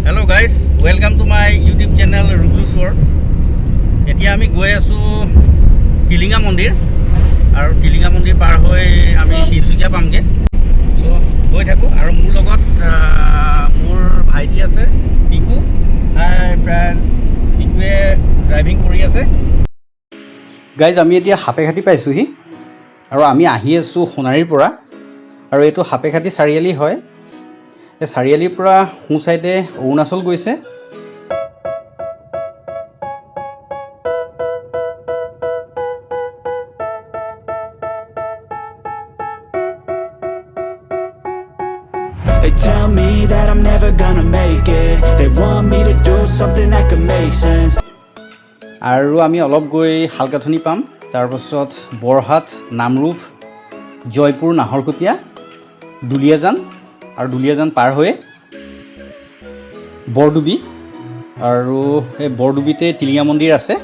Hello guys, welcome to my YouTube channel Ruglu's World. এতিয়া আমি গৈ আছো টিলিঙা মন্দিৰ আৰু টিলিঙা মন্দিৰ পাৰ হৈ আমি তিনচুকীয়া পামগে। সো গৈ থাকো আৰু মোৰ লগত মোৰ ভাইটি আছে পিকু। হাই ফ্ৰেন্ডছ, পিকুৱে ড্ৰাইভিং কৰি আছে। গাইজ আমি এতিয়া হাপেখাটি পাইছোহি আৰু আমি আহি আছো সোণাৰীৰ পৰা আৰু এইটো হাপেখাটি চাৰিআলি হয়। এই চাৰিআলিৰ পৰা সোঁ চাইডে অৰুণাচল গৈছে। They tell me that I'm never gonna make it. They want me to do something that could make sense. আৰু আমি অলপ গৈ শালকাঠনি পাম, তাৰপাছত বৰহাট, নামৰূপ, জয়পুৰ, নাহৰকটীয়া, দুলীয়াজান আৰু দুলীয়াজান পাৰ হৈ বৰডুবি আৰু এই বৰডুবিতে টিলিঙা মন্দিৰ আছে।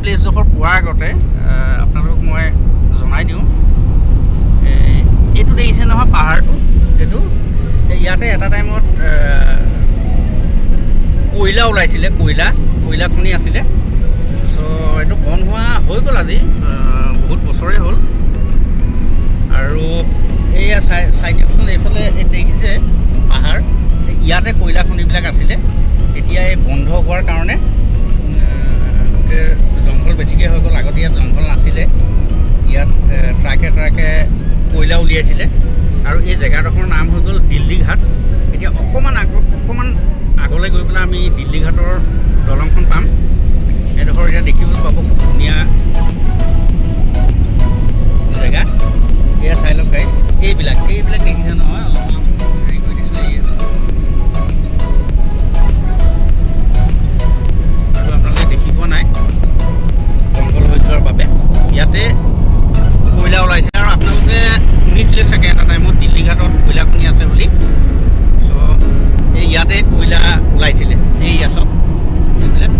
প্লেছডোখৰ পোৱাৰ আগতে আপোনালোকক মই জনাই দিওঁ, এইটো দেখিছে নহয় পাহাৰটো, এইটো ইয়াতে এটা টাইমত কয়লা ওলাইছিলে, কয়লা খনি আছিলে। চ' এইটো বন্ধ হোৱা হৈ গ'ল আজি বহুত বছৰেই হ'ল। আৰু এইয়া চাইডখন এইফালে দেখিছে পাহাৰ, ইয়াতে কয়লা খনিবিলাক আছিলে। এতিয়া এই বন্ধ হোৱাৰ কাৰণে জংঘল বেছিকৈ হৈ গ'ল। আগতে ইয়াত জংঘল নাছিলে, ইয়াত ট্ৰাকে কয়লা উলিয়াইছিলে। আৰু এই জেগাডোখৰ নাম হৈ গ'ল দিল্লী ঘাট। এতিয়া অকণমান আগলৈ গৈ পেলাই আমি দিল্লী ঘাটৰ দলংখন পাম। এইডোখৰ এতিয়া দেখিবলৈ পাব, খুব ধুনীয়া জেগা। এয়া চাই লওক গাইজ, এইবিলাক দেখিছে নহয়, অলপ হেৰি কৰি দিছোঁ। এই আছে আৰু আপোনালোকে দেখি পোৱা নাই, জংঘল হৈ যোৱাৰ বাবে ইয়াতে কয়লা ওলাইছে। আৰু আপোনালোকে শুনিছিলে চাগে এটা টাইমত দিল্লী ঘাটত কয়লা খনি আছে বুলি। চ' এই ইয়াতে কয়লা ওলাইছিলে, এই চব এইবিলাক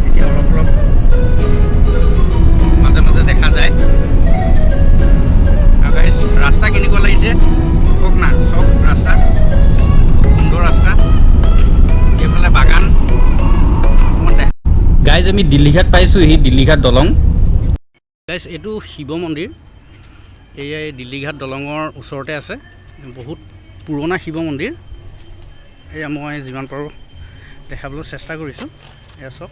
এতিয়া অলপ মাজে মাজে দেখা যায়। আৰু ৰাস্তা কেনেকুৱা লাগিছে চাওক না, চব ৰাস্তা সুন্দৰ ৰাস্তা, এইফালে বাগান। গাইজ আমি দিল্লী ঘাট পাইছোঁ, এই দিল্লী ঘাট দলং। গাইজ এইটো শিৱ মন্দিৰ, এই দিল্লী ঘাট দলঙৰ ওচৰতে আছে। বহুত পুৰণা শিৱ মন্দিৰ। এয়া মই যিমান পাৰোঁ দেখাবলৈ চেষ্টা কৰিছোঁ। এয়া চব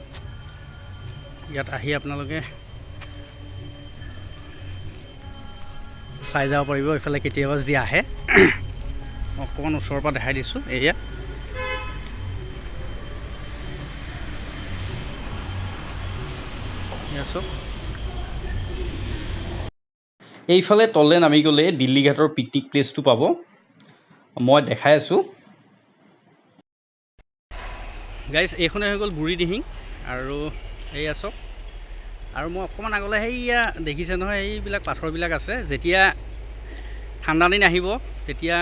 ইয়াত আহি আপোনালোকে চাই যাব পাৰিব। এইফালে কেতিয়াবা যদি আহে, অকণমান ওচৰৰ পৰা দেখাই দিছোঁ। এয়া চব এইফালে তললৈ নামি গ'লে দিল্লী ঘাটৰ পিকনিক প্লেচটো পাব, মই দেখাই আছোঁ। গাইজ এইখনে হৈ গ'ল বুঢ়ী দিহিং আৰু এইয়া চব। আৰু মই অকণমান আগলৈ সেইয়া দেখিছে নহয়, এইবিলাক পাথৰবিলাক আছে। যেতিয়া ঠাণ্ডা দিন আহিব তেতিয়া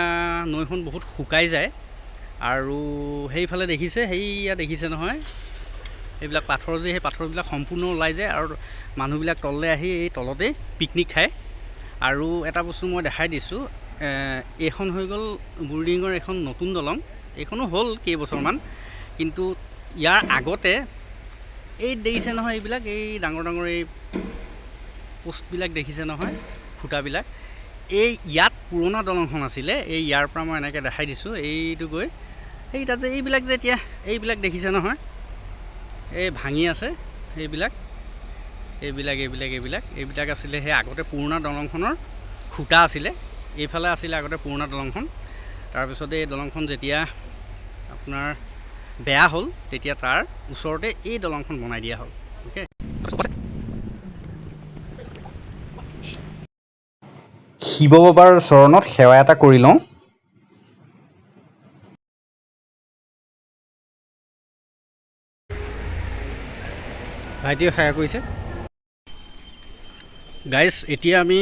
নৈখন বহুত শুকাই যায়। আৰু সেইফালে দেখিছে নহয়, এইবিলাক পাথৰ যে, সেই পাথৰবিলাক সম্পূৰ্ণ ওলাই যায় আৰু মানুহবিলাক তললৈ আহি এই তলতেই পিকনিক খায়। আৰু এটা বস্তু মই দেখাই দিছোঁ, এইখন হৈ গ'ল বুৰ্ডিঙৰ এখন নতুন দলং। এইখনো হ'ল কেইবছৰমান, কিন্তু ইয়াৰ আগতে এই দেখিছে নহয়, এইবিলাক এই ডাঙৰ ডাঙৰ এই পোষ্টবিলাক দেখিছে নহয়, খুঁটাবিলাক, এই ইয়াত পুৰণা দলংখন আছিলে। এই ইয়াৰ পৰা মই এনেকৈ দেখাই দিছোঁ, এইটো গৈ এই তাত যে এইবিলাক যে এতিয়া এইবিলাক দেখিছে নহয়, এই ভাঙি আছে এইবিলাক এইবিলাক এইবিলাক এইবিলাক এইবিলাক আছিলে সেই আগতে পুৰণা দলংখনৰ খুঁটা আছিলে। এইফালে আছিলে আগতে পুৰণা দলংখন। তাৰপিছতে এই দলংখন যেতিয়া আপোনাৰ বেয়া হ'ল, তেতিয়া তাৰ ওচৰতে এই দলংখন বনাই দিয়া হ'ল। অ'কে, শিৱ বাবাৰ চৰণত সেৱা এটা কৰি লওঁ। ভাইটিয়ে সেৱা কৰিছে। গাইজ, এতিয়া আমি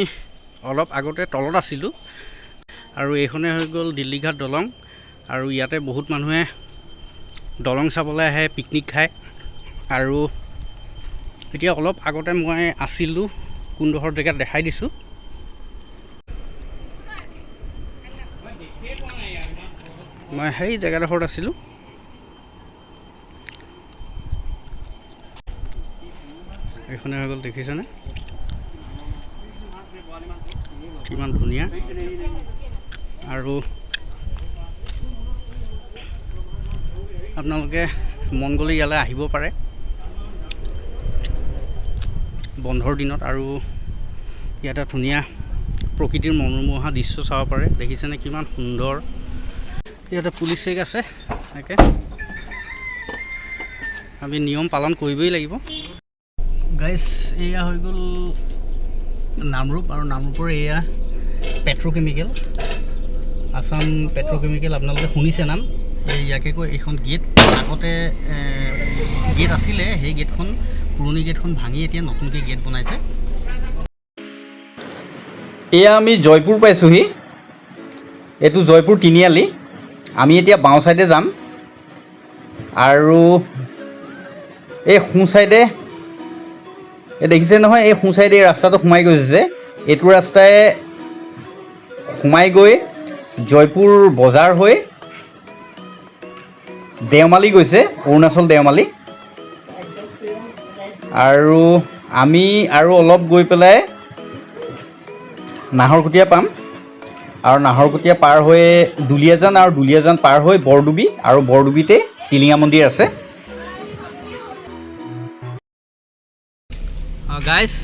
অলপ আগতে তলত আছিলোঁ, আৰু এইখনে হৈ গ'ল দিল্লীঘাট দলং। আৰু ইয়াতে বহুত মানুহে দলং চাবলৈ আহে, পিকনিক খায়। আৰু এতিয়া অলপ আগতে মই আছিলোঁ কোনডোখৰ জেগাত দেখাই দিছোঁ। মই সেই জেগাডোখৰত আছিলোঁ। এইখনে হৈ গ'ল, দেখিছেনে কিমান ধুনীয়া। আৰু আপোনালোকে মন গ'লে ইয়ালৈ আহিব পাৰে বন্ধৰ দিনত, আৰু ইয়াতে ধুনীয়া প্ৰকৃতিৰ মনোমোহা দৃশ্য চাব পাৰে। দেখিছেনে কিমান সুন্দৰ। ইয়াতে পুলিচ চেক আছে, তাকে আমি নিয়ম পালন কৰিবই লাগিব। গাইজ, এয়া হৈ গ'ল নামৰূপ, আৰু নামৰূপৰ এয়া পেট্ৰ'কেমিকেল, আছাম পেট্ৰ'কেমিকেল। আপোনালোকে শুনিছে নাম। ইয়াকে কৈ এইখন গেট, আগতে গেট আছিলে, সেই গেটখন পুৰণি গেটখন ভাঙি এতিয়া নতুনকৈ গেট বনাইছে। এয়া আমি জয়পুৰ পাইছোঁহি। এইটো জয়পুৰ তিনিআলি। আমি এতিয়া বাওঁ ছাইডে যাম, আৰু এই সোঁ ছাইডে দেখিছে নহয়, এই সোঁ ছাইডে এই ৰাস্তাটো সোমাই গৈছে যে, এইটো ৰাস্তাই সোমাই গৈ জয়পুৰ বজাৰ হৈ দেওমালী গৈছে, অৰুণাচল দেওমালী। আৰু আমি আৰু অলপ গৈ পেলাই নাহৰকটীয়া পাম, আৰু নাহৰকটীয়া পাৰ হৈ দুলীয়াজান, আৰু দুলীয়াজান পাৰ হৈ বৰডুবি, আৰু বৰডুবিতে টিলিঙা মন্দিৰ আছে। গাইজ,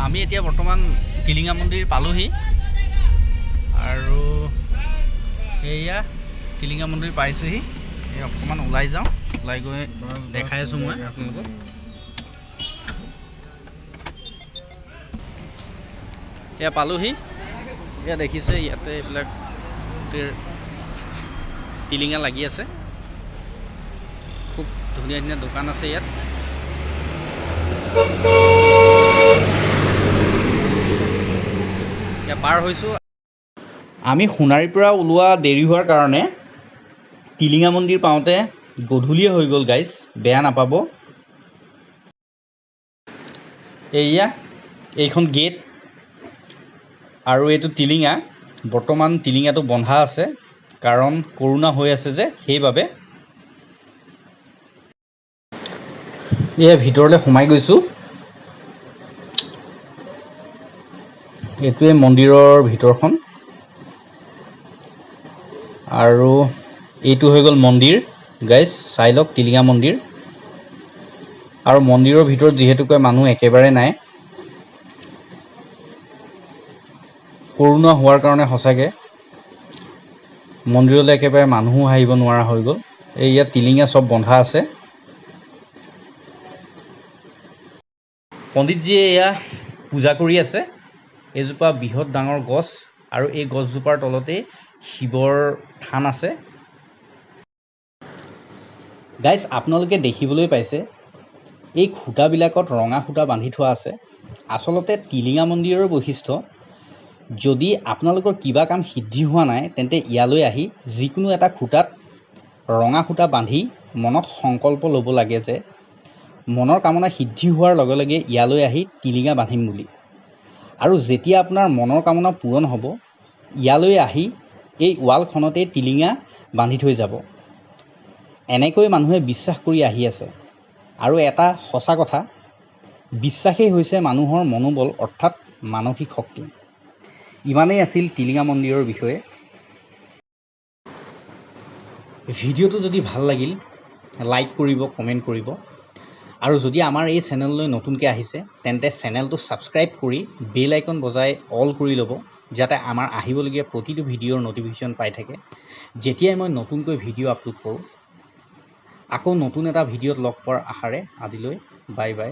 আমি এতিয়া বৰ্তমান টিলিঙা মন্দিৰ পালোহি, আৰু এয়া টিলিঙা মন্দিৰ পাইছোঁহি। এই অকণমান ওলাই যাওঁ, ওলাই গৈ দেখাই আছোঁ মই আপোনালোকক। এয়া পালোহি। এয়া দেখিছে, ইয়াতে এইবিলাক টিলিঙা লাগি আছে। খুব ধুনীয়া ধুনীয়া দোকান আছে ইয়াত। এতিয়া পাৰ হৈছোঁ। আমি সোণাৰীৰ পৰা ওলোৱা দেৰি হোৱাৰ কাৰণে টিলিঙা মন্দিৰ পাওঁতে গধূলিয়ে হৈ গ'ল গাইজ, বেয়া নাপাব। এয়া এইখন গেট, আৰু এইটো টিলিঙা। বৰ্তমান টিলিঙাটো বন্ধা আছে, কাৰণ কৰোণা হৈ আছে যে, সেইবাবে। এয়া ভিতৰলৈ সোমাই গৈছোঁ। এইটোৱে মন্দিৰৰ ভিতৰখন, আৰু এইটো হৈ গ'ল মন্দিৰ। গাইজ, চাই লওক টিলিঙা মন্দিৰ। আৰু মন্দিৰৰ ভিতৰত যিহেতুকৈ মানুহ একেবাৰে নাই, কৰোণা হোৱাৰ কাৰণে সঁচাকৈ মন্দিৰলৈ একেবাৰে মানুহো আহিব নোৱাৰা হৈ গ'ল। এই ইয়াত টিলিঙা চব বন্ধা আছে। পণ্ডিতজীয়ে এয়া পূজা কৰি আছে। এইজোপা বৃহৎ ডাঙৰ গছ, আৰু এই গছজোপাৰ তলতেই শিৱৰ থান আছে। গাইজ, আপোনালোকে দেখিবলৈ পাইছে এই খুঁটাবিলাকত ৰঙা সূতা বান্ধি থোৱা আছে। আচলতে টিলিঙা মন্দিৰৰ বৈশিষ্ট্য, যদি আপোনালোকৰ কিবা কাম সিদ্ধি হোৱা নাই, তেন্তে ইয়ালৈ আহি যিকোনো এটা খুঁটাত ৰঙা সূতা বান্ধি মনত সংকল্প ল'ব লাগে যে মনৰ কামনা সিদ্ধি হোৱাৰ লগে লগে ইয়ালৈ আহি টিলিঙা বান্ধিম বুলি। আৰু যেতিয়া আপোনাৰ মনৰ কামনা পূৰণ হ'ব, ইয়ালৈ আহি এই ৱালখনতে টিলিঙা বান্ধি থৈ যাব। এনেকৈ মানুহে বিশ্বাস কৰি আহি আছে। আৰু এটা সঁচা কথা, বিশ্বাসেই হৈছে মানুহৰ মনোবল অৰ্থাৎ মানসিক শক্তি। ইমানেই আছিল টিলিঙা মন্দিৰৰ বিষয়ে। ভিডিঅ'টো যদি ভাল লাগিল, লাইক কৰিব, কমেণ্ট কৰিব। আৰু যদি আমাৰ এই চেনেললৈ নতুনকৈ আহিছে, তেন্তে চেনেলটো ছাবস্ক্ৰাইব কৰি বেল আইকন বজাই অল কৰি ল'ব, যাতে আমাৰ আহিবলগীয়া প্ৰতিটো ভিডিঅ'ৰ ন'টিফিকেশ্যন পাই থাকে যেতিয়াই মই নতুনকৈ ভিডিঅ' আপলোড কৰোঁ। আকৌ নতুন এটা ভিডিঅ'ত লগ পোৱাৰ আশাৰে আজিলৈ বাই বাই।